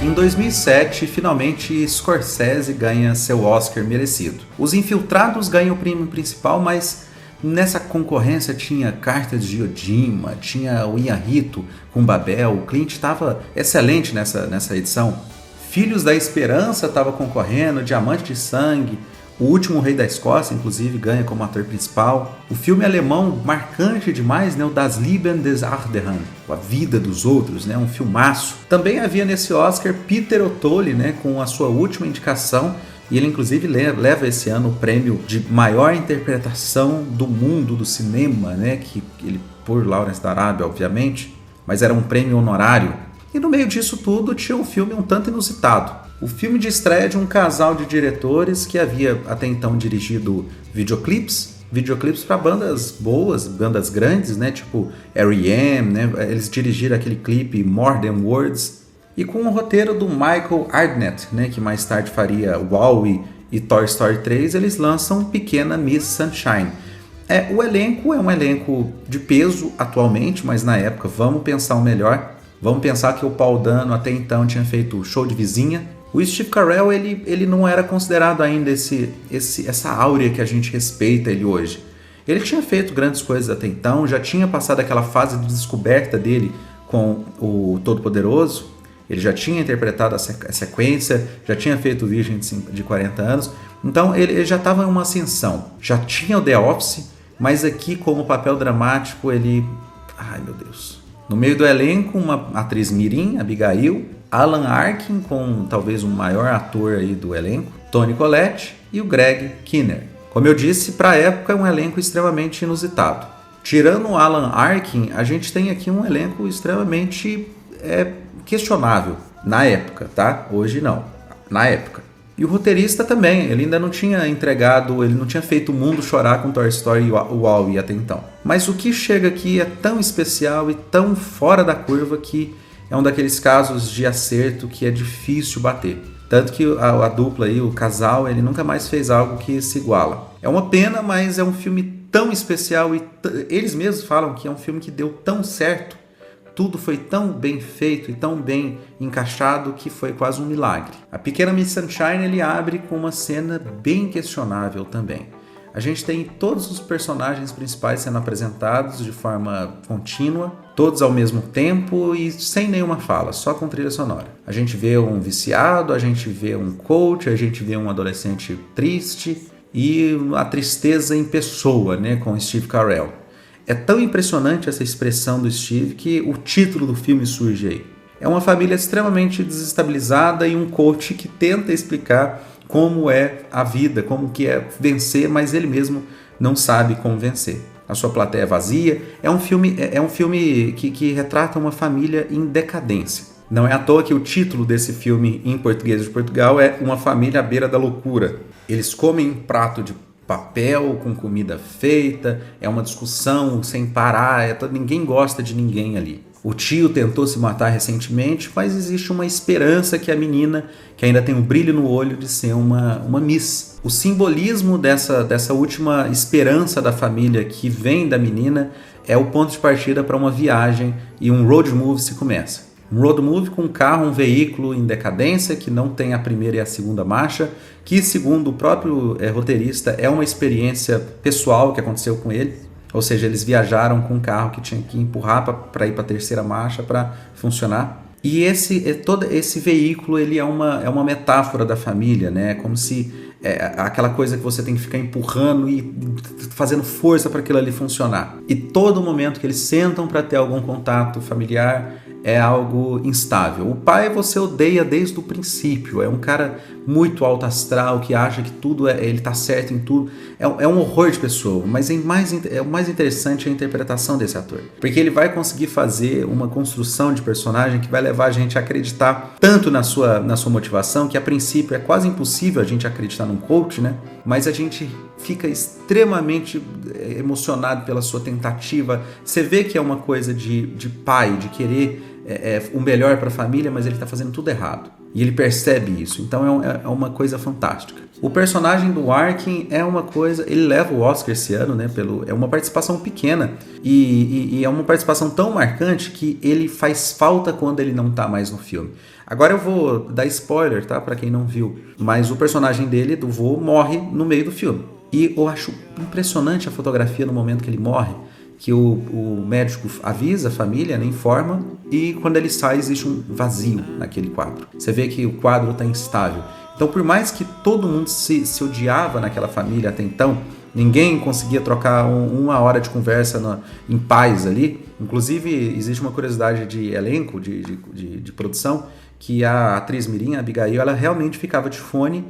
Em 2007, finalmente Scorsese ganha seu Oscar merecido. Os Infiltrados ganham o prêmio principal, mas nessa concorrência tinha Cartas de Ojima, tinha o Inharito com Babel, o Clint estava excelente nessa edição. Filhos da Esperança estava concorrendo, Diamante de Sangue, O Último Rei da Escócia, inclusive, ganha como ator principal. O filme alemão marcante demais, né, o Das Leben des Anderen, A Vida dos Outros, né, um filmaço. Também havia nesse Oscar Peter O'Toole, né, com a sua última indicação, e ele inclusive leva esse ano o prêmio de maior interpretação do mundo do cinema, né, que ele por Lawrence da Arábia, obviamente, mas era um prêmio honorário. E no meio disso tudo tinha um filme um tanto inusitado. O filme de estreia de um casal de diretores que havia até então dirigido videoclipes para bandas boas, bandas grandes, né, tipo R.E.M., né, eles dirigiram aquele clipe More Than Words, e com o roteiro do Michael Arnett, né, que mais tarde faria WALL-E e Toy Story 3, eles lançam Pequena Miss Sunshine. O elenco é um elenco de peso atualmente, mas na época, vamos pensar o melhor, vamos pensar que o Paul Dano até então tinha feito Show de Vizinha. O Steve Carell, ele não era considerado ainda essa áurea que a gente respeita ele hoje. Ele tinha feito grandes coisas até então, já tinha passado aquela fase de descoberta dele com o Todo-Poderoso, ele já tinha interpretado a sequência, já tinha feito Virgem de 40 anos, então ele já estava em uma ascensão. Já tinha o The Office, mas aqui como papel dramático ele... Ai meu Deus... No meio do elenco, uma atriz mirim, Abigail, Alan Arkin, com talvez o maior ator aí do elenco, Toni Collette e o Greg Kinnear. Como eu disse, para a época é um elenco extremamente inusitado. Tirando o Alan Arkin, a gente tem aqui um elenco extremamente questionável na época, tá? Hoje não, na época. E o roteirista também, ele ainda não tinha entregado, ele não tinha feito o mundo chorar com Toy Story e WALL-E até então. Mas o que chega aqui é tão especial e tão fora da curva que é um daqueles casos de acerto que é difícil bater. Tanto que a dupla aí, o casal, ele nunca mais fez algo que se iguala. É uma pena, mas é um filme tão especial e eles mesmos falam que é um filme que deu tão certo. Tudo foi tão bem feito e tão bem encaixado que foi quase um milagre. A Pequena Miss Sunshine ele abre com uma cena bem questionável também. A gente tem todos os personagens principais sendo apresentados de forma contínua, todos ao mesmo tempo e sem nenhuma fala, só com trilha sonora. A gente vê um viciado, a gente vê um coach, a gente vê um adolescente triste e a tristeza em pessoa, né, com Steve Carell. É tão impressionante essa expressão do Steve que o título do filme surge aí. É uma família extremamente desestabilizada e um coach que tenta explicar como é a vida, como que é vencer, mas ele mesmo não sabe como vencer. A sua plateia é vazia. É um filme que retrata uma família em decadência. Não é à toa que o título desse filme em português de Portugal é Uma Família à Beira da Loucura. Eles comem um prato de papel com comida feita, é uma discussão sem parar, ninguém gosta de ninguém ali. O tio tentou se matar recentemente, mas existe uma esperança que a menina, que ainda tem um brilho no olho de ser uma Miss. O simbolismo dessa última esperança da família que vem da menina é o ponto de partida para uma viagem e um road movie se começa. Um road movie com um carro, um veículo em decadência, que não tem a primeira e a segunda marcha, que segundo o próprio roteirista é uma experiência pessoal que aconteceu com ele, ou seja, eles viajaram com um carro que tinha que empurrar para ir para a terceira marcha para funcionar. E todo esse veículo ele é uma metáfora da família, né? Como se aquela coisa que você tem que ficar empurrando e fazendo força para aquilo ali funcionar. E todo momento que eles sentam para ter algum contato familiar é algo instável. O pai você odeia desde o princípio, é um cara muito alto astral, que acha que tudo ele tá certo em tudo. É um horror de pessoa, mas o mais interessante é a interpretação desse ator. Porque ele vai conseguir fazer uma construção de personagem que vai levar a gente a acreditar tanto na sua motivação, que a princípio é quase impossível a gente acreditar num coach, né? Mas a gente fica extremamente emocionado pela sua tentativa. Você vê que é uma coisa de pai, de querer o melhor para a família, mas ele está fazendo tudo errado. E ele percebe isso, então é uma coisa fantástica. O personagem do Arkin é uma coisa... Ele leva o Oscar esse ano, né? É uma participação pequena e é uma participação tão marcante que ele faz falta quando ele não tá mais no filme. Agora eu vou dar spoiler, tá? Pra quem não viu. Mas o personagem dele, do vô, morre no meio do filme. E eu acho impressionante a fotografia no momento que ele morre, que o médico avisa a família, né, informa, e quando ele sai existe um vazio naquele quadro. Você vê que o quadro está instável. Então, por mais que todo mundo se odiava naquela família até então, ninguém conseguia trocar uma hora de conversa em paz ali. Inclusive, existe uma curiosidade de elenco, de produção, que a atriz mirim, a Abigail, ela realmente ficava de fone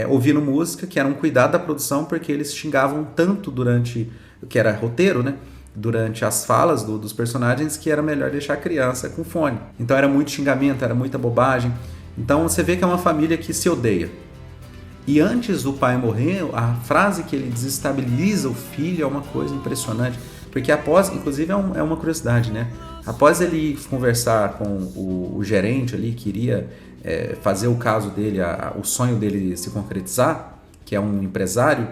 ouvindo música, que era um cuidado da produção, porque eles xingavam tanto durante, que era roteiro, né? Durante as falas dos personagens, que era melhor deixar a criança com fone. Então era muito xingamento, era muita bobagem. Então você vê que é uma família que se odeia. E antes do pai morrer, a frase que ele desestabiliza o filho é uma coisa impressionante. Porque após, inclusive é uma curiosidade, né? Após ele conversar com o gerente ali, que iria fazer o caso dele, o sonho dele se concretizar, que é um empresário,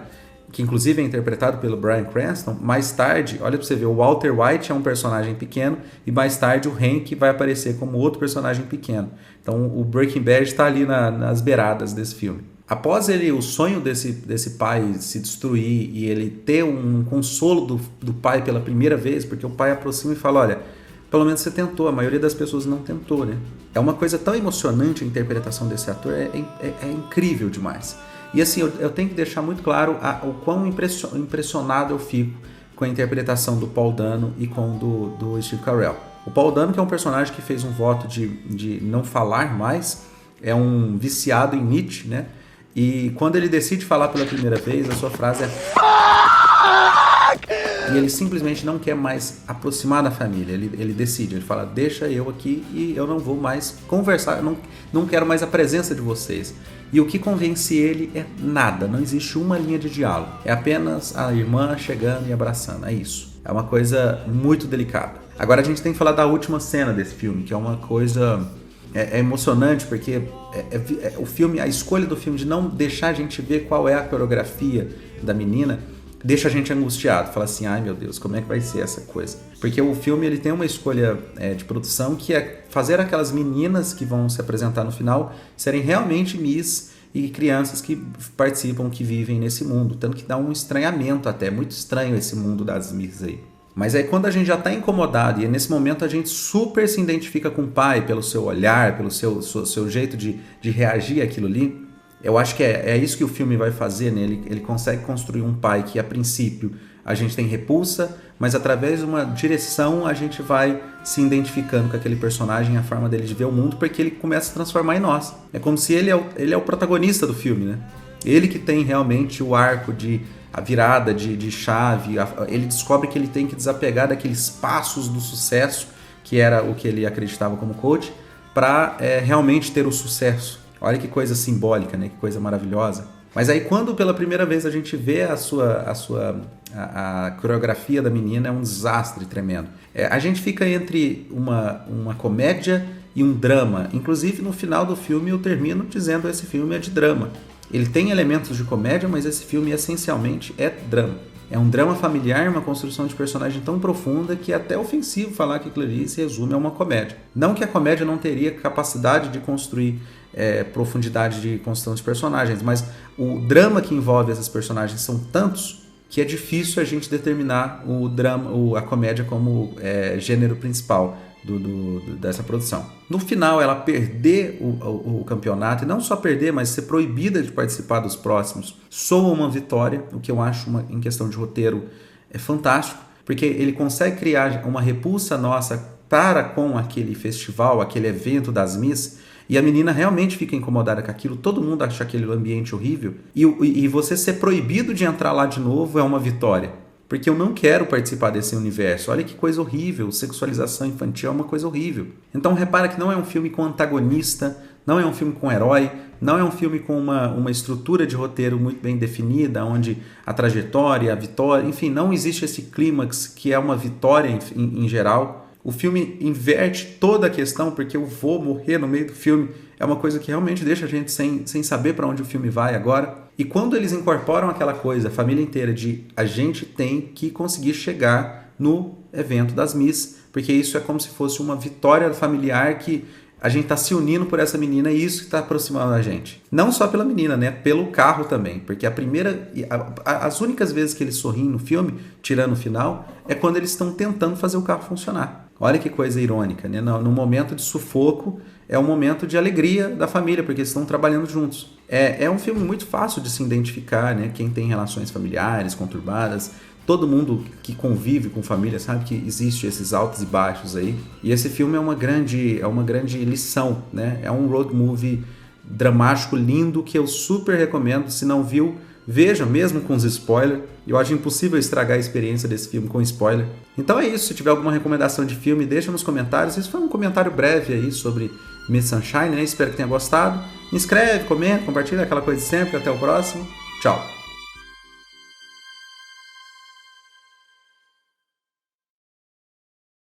que inclusive é interpretado pelo Bryan Cranston, mais tarde, olha pra você ver, o Walter White é um personagem pequeno e mais tarde o Hank vai aparecer como outro personagem pequeno. Então o Breaking Bad está ali nas beiradas desse filme. Após o sonho desse pai se destruir e ele ter um consolo do pai pela primeira vez, porque o pai aproxima e fala, olha, pelo menos você tentou, a maioria das pessoas não tentou, né? É uma coisa tão emocionante a interpretação desse ator, é incrível demais. E assim, eu tenho que deixar muito claro o quão impressionado eu fico com a interpretação do Paul Dano e com do Steve Carell. O Paul Dano, que é um personagem que fez um voto de não falar mais, é um viciado em Nietzsche, né? E quando ele decide falar pela primeira vez, a sua frase é... E ele simplesmente não quer mais aproximar da família. Ele decide, ele fala, deixa eu aqui e eu não vou mais conversar, eu não quero mais a presença de vocês. E o que convence ele é nada, não existe uma linha de diálogo. É apenas a irmã chegando e abraçando, é isso. É uma coisa muito delicada. Agora a gente tem que falar da última cena desse filme, que é uma coisa... É emocionante porque o filme, a escolha do filme de não deixar a gente ver qual é a coreografia da menina deixa a gente angustiado, fala assim, ai meu Deus, como é que vai ser essa coisa? Porque o filme ele tem uma escolha de produção que é fazer aquelas meninas que vão se apresentar no final serem realmente Miss e crianças que participam, que vivem nesse mundo, tanto que dá um estranhamento até, muito estranho esse mundo das Miss aí. Mas aí quando a gente já está incomodado e nesse momento a gente super se identifica com o pai pelo seu olhar, pelo seu jeito de reagir àquilo ali, eu acho que é isso que o filme vai fazer, né? Ele consegue construir um pai que a princípio a gente tem repulsa, mas através de uma direção a gente vai se identificando com aquele personagem, a forma dele de ver o mundo, porque ele começa a se transformar em nós. É como se ele é o protagonista do filme, né? Ele que tem realmente o arco a virada de chave, ele descobre que ele tem que desapegar daqueles passos do sucesso, que era o que ele acreditava como coach, para realmente ter o sucesso. Olha que coisa simbólica, né? Que coisa maravilhosa. Mas aí quando pela primeira vez a gente vê a coreografia da menina, é um desastre tremendo. A gente fica entre uma comédia e um drama. Inclusive no final do filme eu termino dizendo que esse filme é de drama. Ele tem elementos de comédia, mas esse filme essencialmente é drama. É um drama familiar, uma construção de personagem tão profunda que é até ofensivo falar que aquilo ali se resume a uma comédia. Não que a comédia não teria capacidade de construir profundidade de construção de personagens, mas o drama que envolve esses personagens são tantos que é difícil a gente determinar a comédia como gênero principal dessa produção. No final, ela perder o campeonato, e não só perder, mas ser proibida de participar dos próximos, soa uma vitória, o que eu acho, em questão de roteiro, é fantástico, porque ele consegue criar uma repulsa nossa para com aquele festival, aquele evento das Miss, e a menina realmente fica incomodada com aquilo, todo mundo acha aquele ambiente horrível, e você ser proibido de entrar lá de novo é uma vitória. Porque eu não quero participar desse universo. Olha que coisa horrível. Sexualização infantil é uma coisa horrível. Então repara que não é um filme com antagonista, não é um filme com herói, não é um filme com uma estrutura de roteiro muito bem definida, onde a trajetória, a vitória, enfim, não existe esse clímax que é uma vitória em geral. O filme inverte toda a questão, porque o vô morrer no meio do filme é uma coisa que realmente deixa a gente sem saber para onde o filme vai agora. E quando eles incorporam aquela coisa, a família inteira, de a gente tem que conseguir chegar no evento das Miss, porque isso é como se fosse uma vitória familiar que a gente está se unindo por essa menina e isso que está aproximando a gente. Não só pela menina, né? Pelo carro também. Porque as únicas vezes que eles sorriem no filme, tirando o final, é quando eles estão tentando fazer o carro funcionar. Olha que coisa irônica, né? No momento de sufoco, é um momento de alegria da família, porque eles estão trabalhando juntos. É um filme muito fácil de se identificar, né? Quem tem relações familiares conturbadas, todo mundo que convive com família sabe que existe esses altos e baixos aí. E esse filme é uma grande lição, né? É um road movie dramático, lindo, que eu super recomendo. Se não viu, veja, mesmo com os spoilers. Eu acho impossível estragar a experiência desse filme com spoiler. Então é isso. Se tiver alguma recomendação de filme, deixa nos comentários. Isso foi um comentário breve aí sobre Miss Sunshine, né? Espero que tenha gostado. Inscreve, comenta, compartilha, aquela coisa de sempre. Até o próximo. Tchau.